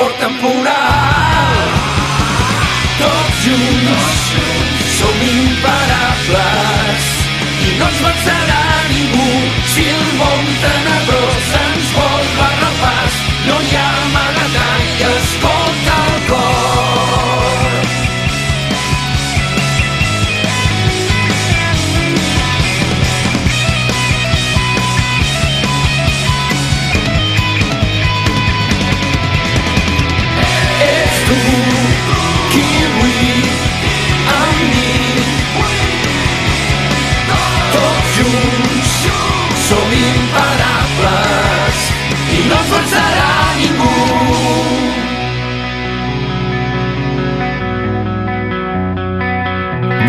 fort temporal. Tots junts som imparables i no ens vencerà ningú. Si el món tenebrós ens vol barrar el pas, no hi ha amagatall que escolta el cor. Ets tu qui avui amb mi, tots junts som imparables i no ens vencerà ningú.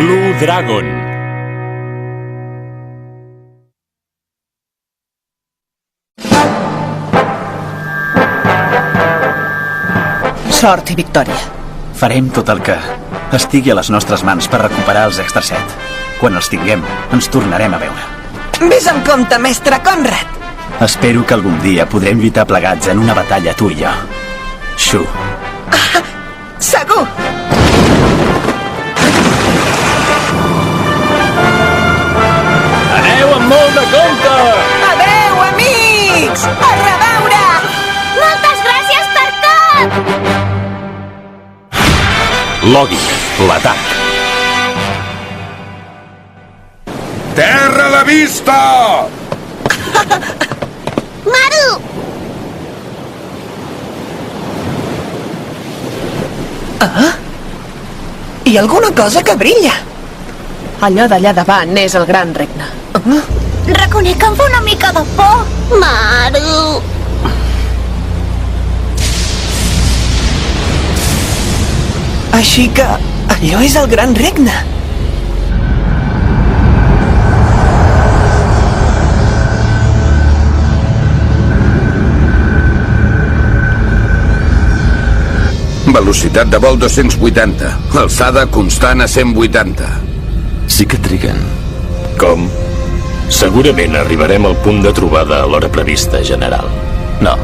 Blue Dragon. Sort i victòria. Farem tot el que estigui a les nostres mans per recuperar els Extra 7. Quan els tinguem, ens tornarem a veure. Ves amb compte, mestre Conrad. Espero que algun dia podrem lluitar plegats en una batalla, tu i jo. Shu. Segur! Aneu amb molt de compte! Adeu, amics! A reveure! Moltes gràcies per tot! Logi, l'atac. Terra a la vista! Maru! Hi ha alguna cosa que brilla. Allò d'allà davant és el Gran Regne. Reconec que em fa una mica de por. Maru! Així que allò és el Gran Regne. Velocitat de vol 280. Alçada constant a 180. Sí que triguen. Com? Segurament arribarem al punt de trobada a l'hora prevista, general. No.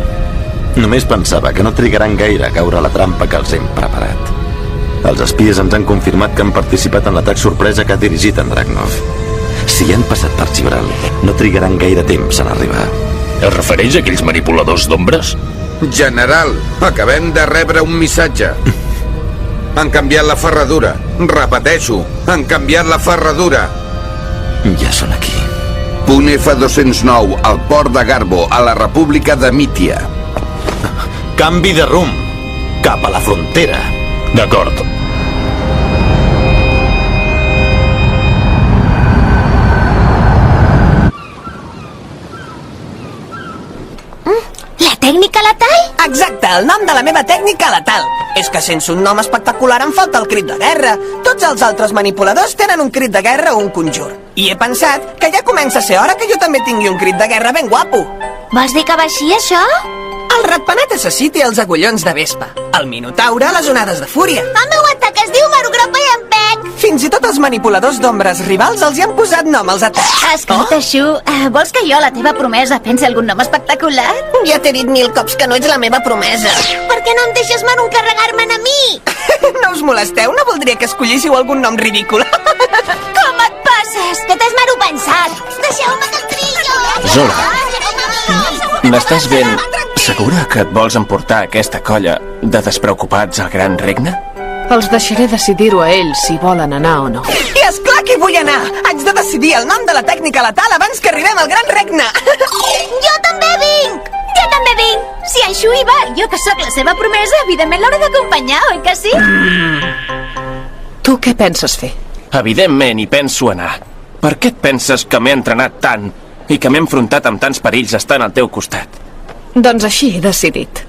Només pensava que no trigaran gaire a caure a la trampa que els hem preparat. Els espies ens han confirmat que han participat en l'atac sorpresa que ha dirigit en Dragnov. Si han passat per Gibral, no trigaran gaire temps en arribar. Es refereix a aquells manipuladors d'ombres? General, acabem de rebre un missatge. Han canviat la ferradura. Repeteixo, han canviat la ferradura. Ja són aquí. Punt F-209, al port de Garbo, a la República de Mítia. Canvi de rumb. Cap a la frontera. D'acord. La tècnica letal? Exacte, el nom de la meva tècnica letal. És que sense un nom espectacular em falta el crit de guerra. Tots els altres manipuladors tenen un crit de guerra o un conjur. I he pensat que ja comença a ser hora que jo també tingui un crit de guerra ben guapo. Vols dir que va així, això? El ratpenat assassí té els agullons de vespa. El minotaure, les onades de fúria. El meu atac es diu Marugropa i Empec. Fins i tot els manipuladors d'ombres rivals els hi han posat nom als atacs. Escolta, Shu, vols que jo, la teva promesa, pensi algun nom espectacular? Ja t'he dit 1000 cops que no ets la meva promesa. Per què no em deixes, Maru, encarregar-me'n a mi? No us molesteu, no voldria que escollissiu algun nom ridícul. Com et passes? Què t'has Maru pensat? Deixeu-me que el trillo! Zola, m'estàs ben segura que et vols emportar aquesta colla de despreocupats al Gran Regne? Els deixaré decidir-ho a ells si volen anar o no. I esclar que hi vull anar! Haig de decidir el nom de la tècnica letal abans que arribem al Gran Regne! Jo també vinc! Jo també vinc! Si en Shu hi va, jo que sóc la seva promesa, evidentment l'hauré d'acompanyar, oi que sí? Tu què penses fer? Evidentment hi penso anar. Per què et penses que m'he entrenat tant i que m'he enfrontat amb tants perills estant al teu costat? Doncs així he decidit.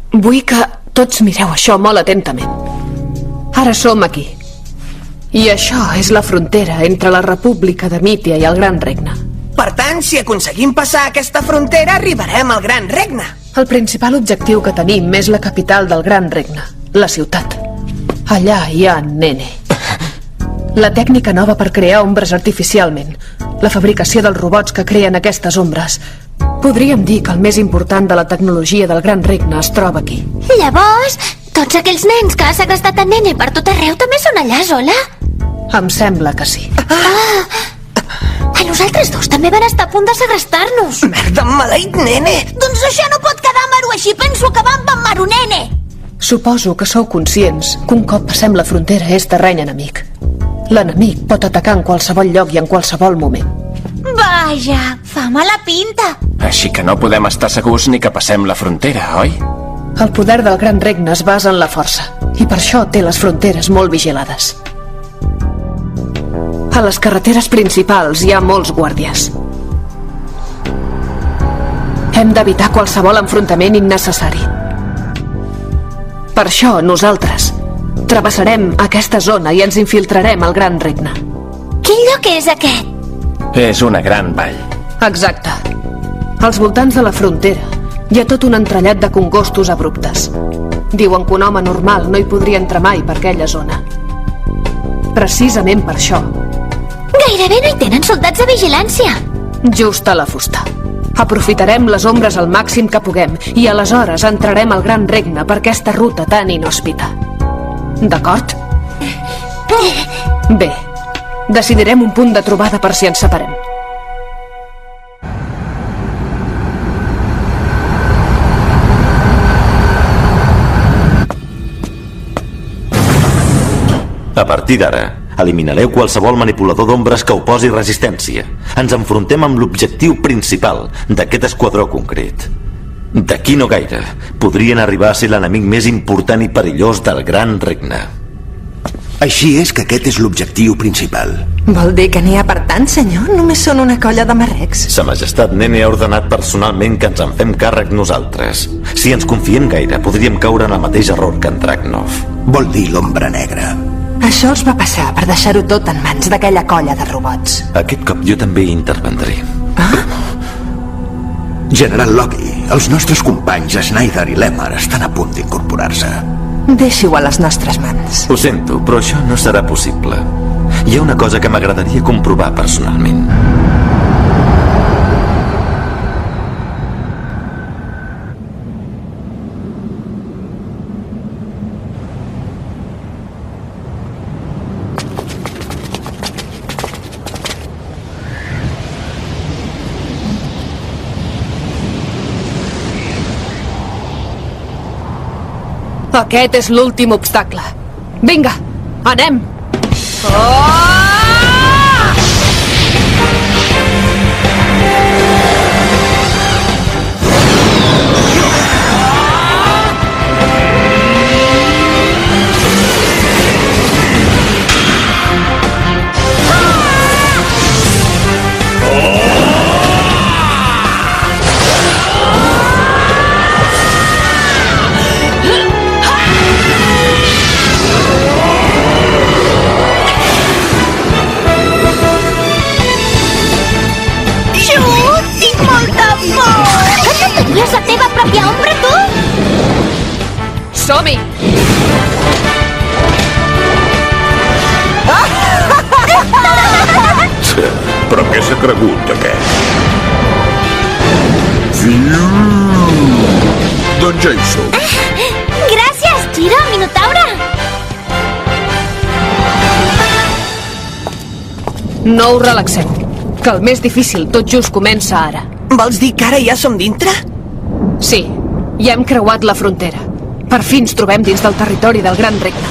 Vull que tots mireu això molt atentament. Ara som aquí. I això és la frontera entre la República de Mítia i el Gran Regne. Per tant, si aconseguim passar aquesta frontera, arribarem al Gran Regne. El principal objectiu que tenim és la capital del Gran Regne, la ciutat. Allà hi ha Nene. La tècnica nova per crear ombres artificialment. la fabricació dels robots que creen aquestes ombres. Podríem dir que el més important de la tecnologia del Gran Regne es troba aquí. Llavors, tots aquells nens que ha segrestat en Nene per tot arreu també són allà, Zola? Em sembla que sí. A nosaltres dos també van estar a punt de segrestar-nos. Merda, maleït Nene! Doncs això no pot quedar Maru així. Penso acabar amb en Maru, Nene. Suposo que sou conscients que un cop passem la frontera és terreny enemic. L'enemic pot atacar en qualsevol lloc i en qualsevol moment. Vaja, fa mala pinta. Així que no podem estar segurs ni que passem la frontera, oi? El poder del Gran Regne es basa en la força, i per això té les fronteres molt vigilades. A les carreteres principals hi ha molts guàrdies. Hem d'evitar qualsevol enfrontament innecessari. Per això nosaltres travessarem aquesta zona i ens infiltrarem al Gran Regne. Quin lloc és aquest? És una gran vall. Exacte. Als voltants de la frontera hi ha tot un entrellat de congostos abruptes. Diuen que un home normal no hi podria entrar mai per aquella zona. Precisament per això. Gairebé no hi tenen soldats de vigilància. Just a la fusta. Aprofitarem les ombres al màxim que puguem i aleshores entrarem al Gran Regne per aquesta ruta tan inhòspita. D'acord? Bé, decidirem un punt de trobada per si ens separem. A partir d'ara, eliminareu qualsevol manipulador d'ombres que oposi resistència. Ens enfrontem amb l'objectiu principal d'aquest esquadró concret. D'aquí no gaire, podrien arribar a ser l'enemic més important i perillós del Gran Regne. Així és que aquest és l'objectiu principal. Vol dir que n'hi ha per tant, senyor? Només són una colla de marrecs. Sa Majestat Nene ha ordenat personalment que ens en fem càrrec nosaltres. Si ens confiem gaire, podríem caure en el mateix error que en Dragnov. Vol dir l'ombra negra. Això els va passar per deixar-ho tot en mans d'aquella colla de robots. Aquest cop jo també hi intervendré. General Loki, els nostres companys Snyder i Lemmer estan a punt d'incorporar-se. Deixi-ho a les nostres mans. Ho sento, però això no serà possible. Hi ha una cosa que m'agradaria comprovar personalment. Aquest és l'últim obstacle. Vinga, anem! Tenies la teva pròpia ombra, tu? Som-hi! Però què s'ha cregut, aquest? Doncs ja hi som. Gràcies, Chiro, Minotaure! No us relaxeu, que el més difícil tot just comença ara. Vols dir que ara ja som dintre? Sí, ja hem creuat la frontera. Per fi ens trobem dins del territori del Gran Regne.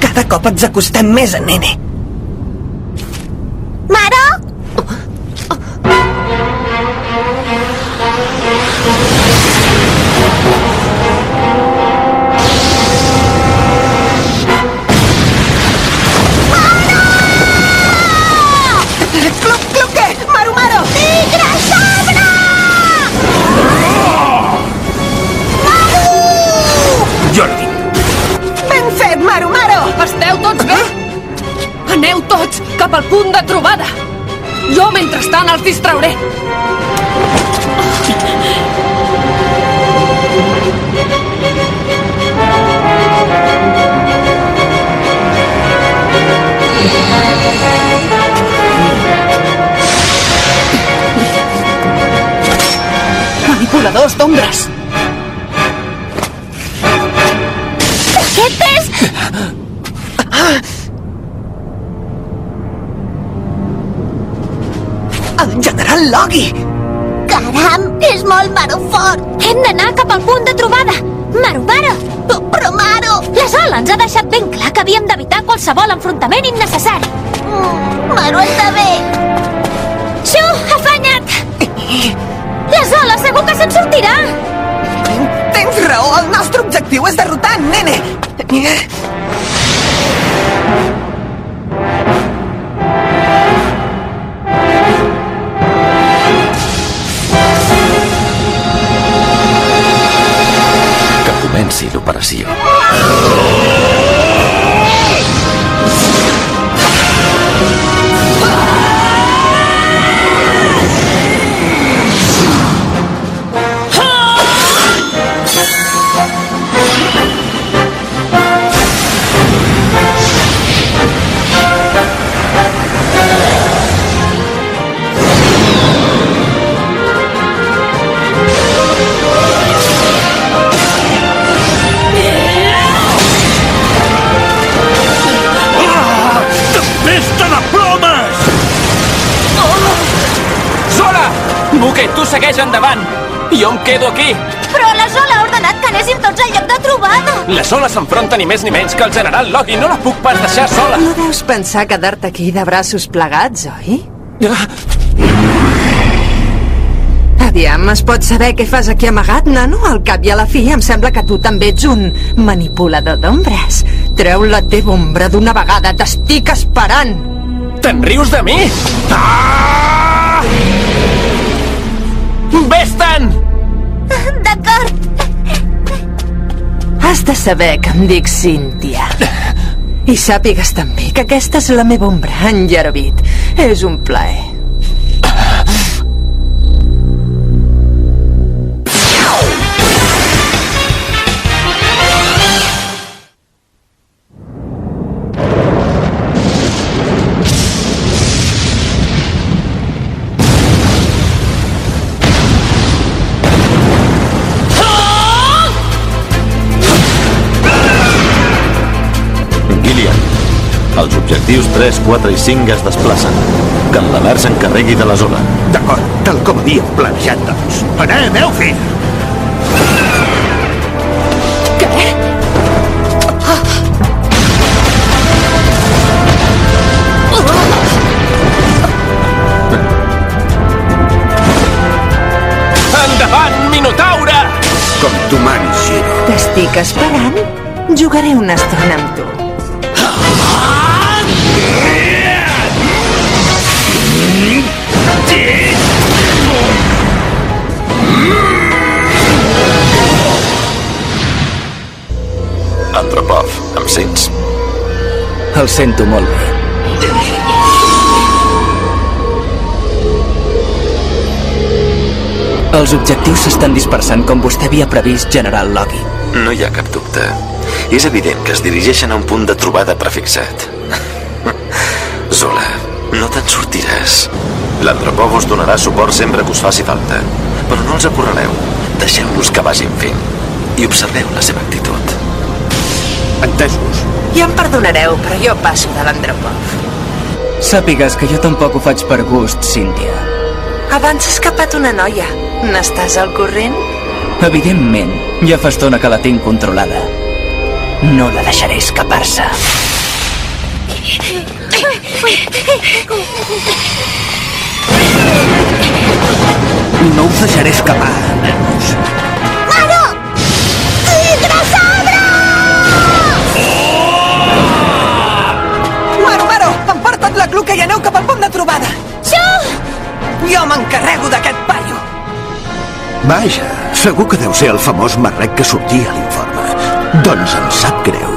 Cada cop ens acostem més a Nene. Maro? Esteu tots bé? Aneu tots cap al punt de trobada. Jo, mentrestant, els distrauré. manipuladors d'ombres. Aquest és... El general Logi! Caram, és molt marofort! Hem d'anar cap al punt de trobada! Maro! Però Maro! La Zola ens ha deixat ben clar que havíem d'evitar qualsevol enfrontament innecessari. Maro està bé! Xu, afanya't! La Zola segur que se'n sortirà! Tens raó, el nostre objectiu és derrotar en Nene! Que comenci l'operació. Buque, tu segueix endavant! Jo em quedo aquí! Però la Zola ha ordenat que anéssim tots al lloc de trobada! La Zola s'enfronta ni més ni menys que el general Logi. No la puc pas deixar sola! No deus pensar quedar-te aquí de braços plegats, oi? Aviam, es pot saber què fas aquí amagat, nano? Al cap i a la fi em sembla que tu també ets un manipulador d'ombres. Treu la teva ombra d'una vegada, t'estic esperant! Te'n rius de mi? Ah! Vés-te'n! D'acord. Has de saber que em dic Cynthia. I sàpigues també que aquesta és la meva ombra, en Yarovit. És un plaer. Els objectius 3, 4 i 5 es desplacen. Que en Lamar s'encarregui de la zona. D'acord, tal com havíem planejat, doncs. Anem, Eufir! Què? Endavant, Minotaure! Com tu manis, Giro. T'estic esperant. Jugaré una estona amb tu. Andropov, em sents? El sento molt bé. Els objectius s'estan dispersant com vostè havia previst, general Logi. No hi ha cap dubte. És evident que es dirigeixen a un punt de trobada prefixat. Zola, no te'n sortiràs. L'Andropov us donarà suport sempre que us faci falta. Però no els acorraleu. Deixeu-los que vagin fent. I observeu la seva actitud. Entesos. Ja em perdonareu, però jo passo de l'Andropov. Sàpigues que jo tampoc ho faig per gust, Cynthia. Abans s'ha escapat una noia. N'estàs al corrent? Evidentment, ja fa estona que la tinc controlada. No la deixaré escapar-se. No us deixaré escapar, nanos. Maro! Hidrosabre! Maro, emporta't la cluca i aneu cap al punt de trobada. Xu! Jo m'encarrego d'aquest paio. Vaja, segur que deu ser el famós marrec que sortia a l'informe. Doncs em sap greu.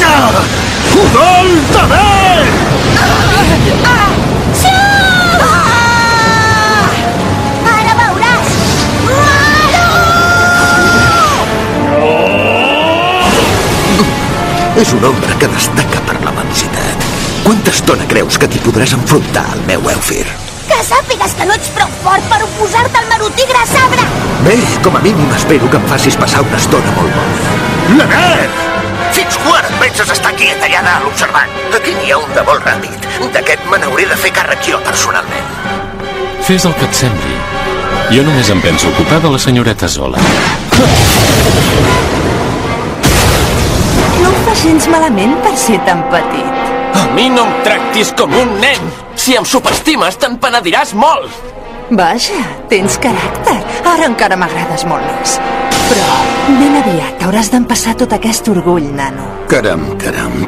No! Udol de bé! Xu! Ara veuràs! Maro! És un home que destaca per la velocitat. Quanta estona creus que t'hi podràs enfrontar al meu Eufir? Que que sàpigues que no ets prou fort per oposar-te al Marutigre Sabre! Bé, com a mínim espero que em facis passar una estona molt bona. Lambert! Fins quan et penses estar quiet allà dalt observant? Aquí n'hi ha un de molt ràpid. D'aquest me n'hauré de fer càrrec jo personalment. Fes el que et sembli. Jo només em penso ocupar de la senyoreta Zola. No ho fas gens malament per ser tan petit. A mi no em tractis com un nen! Si em subestimes, te'n penediràs molt! Vaja, tens caràcter. Ara encara m'agrades molt més. Però ben aviat hauràs d'empassar tot aquest orgull, nano. Caram,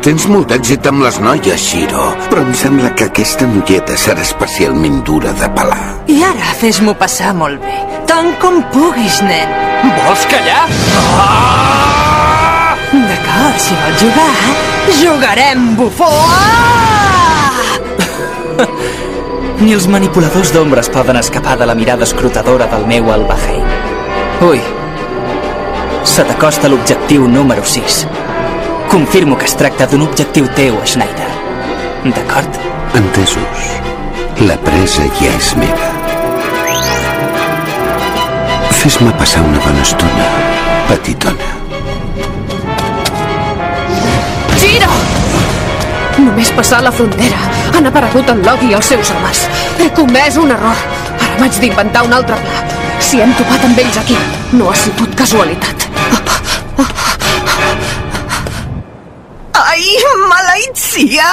tens molt d'èxit amb les noies, Shiro. Però em sembla que aquesta noieta serà especialment dura de pelar. I ara fes-m'ho passar molt bé. Tant com puguis, nen. Vols callar? D'acord, si vols jugar, jugarem, bufó! Ni els manipuladors d'ombres poden escapar de la mirada escrutadora del meu Al-Baheim. Ui, se t'acosta l'objectiu número 6. Confirmo que es tracta d'un objectiu teu, Schneider. D'acord? Entesos. La presa ja és meva. Fes-me passar una bona estona, petitona. Giro! Només passar la frontera. Han aparegut en Logi i els seus homes. He comès un error. Ara m'haig d'inventar un altre pla. Si hem topat amb ells aquí, no ha sigut casualitat. Ai, maleït sia!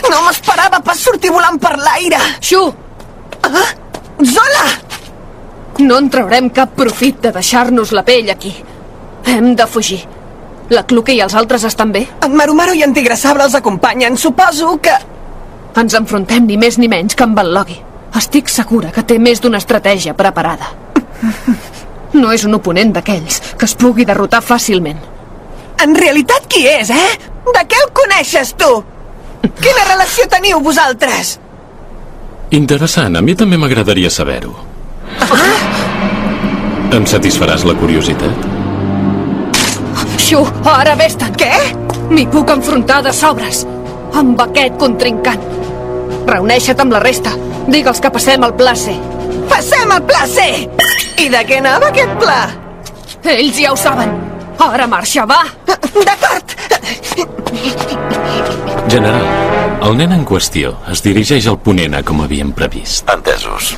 No m'esperava pas sortir volant per l'aire. Xu! Ah? Zola! No en traurem cap profit de deixar-nos la pell aquí. Hem de fugir. La Cluque i els altres estan bé? En Marumaru i en Tigre Sabre els acompanyen. Suposo que... Ens enfrontem ni més ni menys que amb el Logi. Estic segura que té més d'una estratègia preparada. No és un oponent d'aquells que es pugui derrotar fàcilment. En realitat qui és, eh? De què el coneixes, tu? Quina relació teniu vosaltres? Interessant, a mi també m'agradaria saber-ho. Em satisfaràs la curiositat? Xu, ara vés-te'n. Què? M'hi puc enfrontar de sobres. Amb aquest contrincant. Reuneixa't amb la resta. Digue'ls que passem al pla C. Passem al pla C! I de què anava aquest pla? Ells ja ho saben. Ara marxa, va! D'acord! General, el nen en qüestió es dirigeix al ponent com havíem previst. Entesos.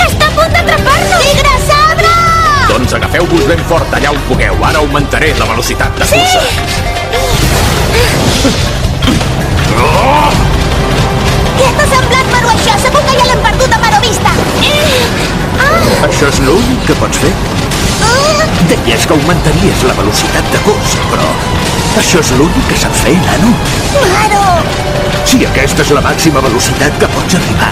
Està a punt d'atrapar-nos! Tigre Sabre! Doncs agafeu-vos ben fort allà on pugueu. Ara augmentaré la velocitat de cursa. Què t'ha semblat, Maru, això? Segur que ja l'hem perdut a Maro Vista! Això és l'únic que pots fer? Deies que augmentaries la velocitat de curs, però això és l'únic que saps fer, nano? Maro! Si aquesta és la màxima velocitat que pots arribar,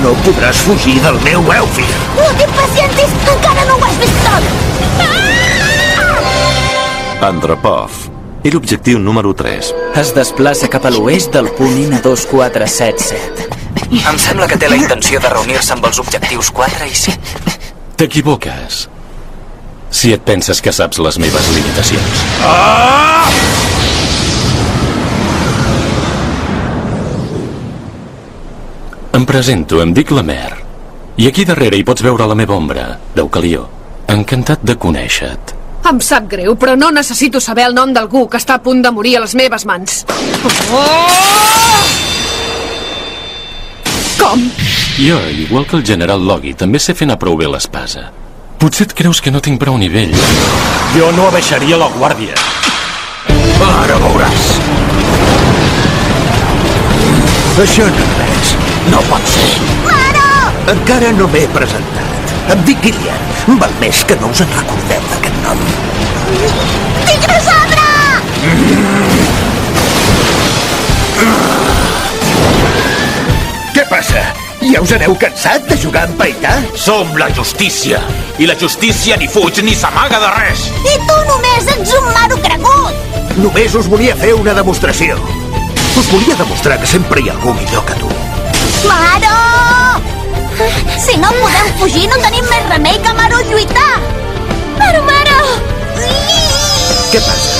no podràs fugir del meu Elfir. No t'impacientis! Encara no ho has vist tot! Andropov. I l'objectiu número 3. Es desplaça cap a l'oest del punt INA2477. Em sembla que té la intenció de reunir-se amb els objectius 4 i 5. T'equivoques. Si et penses que saps les meves limitacions. Em presento, em dic la Mer. I aquí darrere hi pots veure la meva ombra, d'Eucalió. Encantat de conèixer-te. Em sap greu, però no necessito saber el nom d'algú que està a punt de morir a les meves mans. Com? Jo, igual que el general Logi, també sé fer anar prou bé l'espasa. Potser et creus que no tinc prou nivell. Jo no abaixaria la guàrdia. Ara veuràs. Això no és res. No pot ser. Maro! Encara no m'he presentat. Em dic Gillian. Val més que no us en recordeu d'aquest nom. Tigre Sabre! Què passa? Ja us aneu cansat de jugar amb paitar? Som la justícia. I la justícia ni fuig ni s'amaga de res. I tu només ets un Maro cregut! Només us volia fer una demostració. Us volia demostrar que sempre hi ha algú millor que tu. Maro! Si no podem fugir, no tenim més remei que Maro lluitar! Maro! Què passa?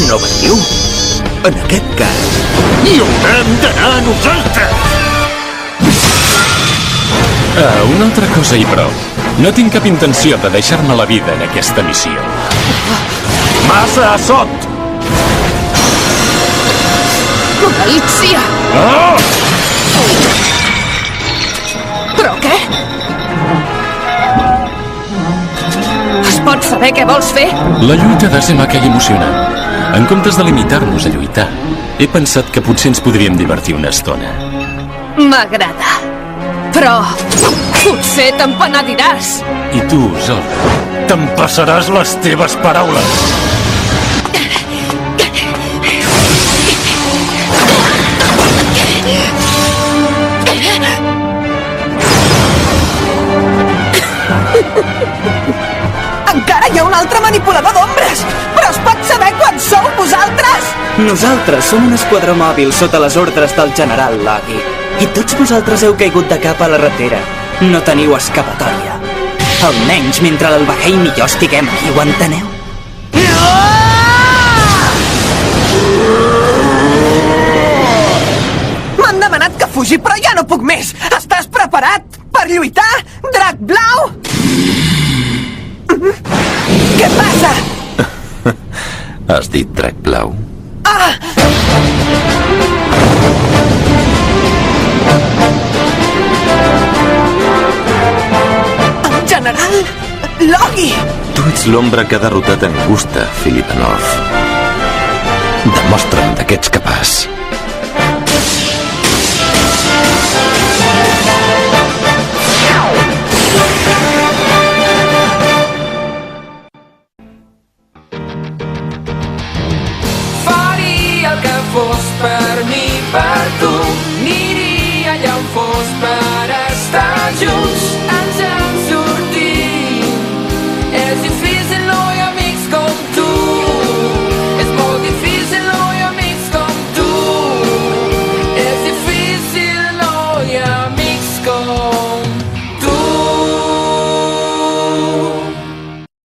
No veniu? En aquest cas, hi haurem d'anar nosaltres! Una altra cosa i prou. No tinc cap intenció de deixar-me la vida en aquesta missió. Massa a sot! Galícia! Però què? Es pot saber què vols fer? La lluita ha de ser maca i emocionant. En comptes de limitar-nos a lluitar, he pensat que potser ens podríem divertir una estona. M'agrada. Però potser te'n penediràs. I tu, Zorro, t'empassaràs les teves paraules. Encara hi ha un altre manipulador d'ombres! Però es pot saber quan sou vosaltres? Nosaltres som un esquadró mòbil sota les ordres del general Logi. I tots vosaltres heu caigut de cap a la ratera. No teniu escapatòria. Almenys mentre l'Albaheim i jo estiguem aquí, ho enteneu? M'han demanat que fugi, però ja no puc més! Estàs preparat per lluitar, drac blau? Què passa? Has dit drac blau? Ah! El general Logi! Tu ets l'ombra que ha derrotat Angusta, Filipanov. Demostra'm de què ets capaç. Faria el que fos per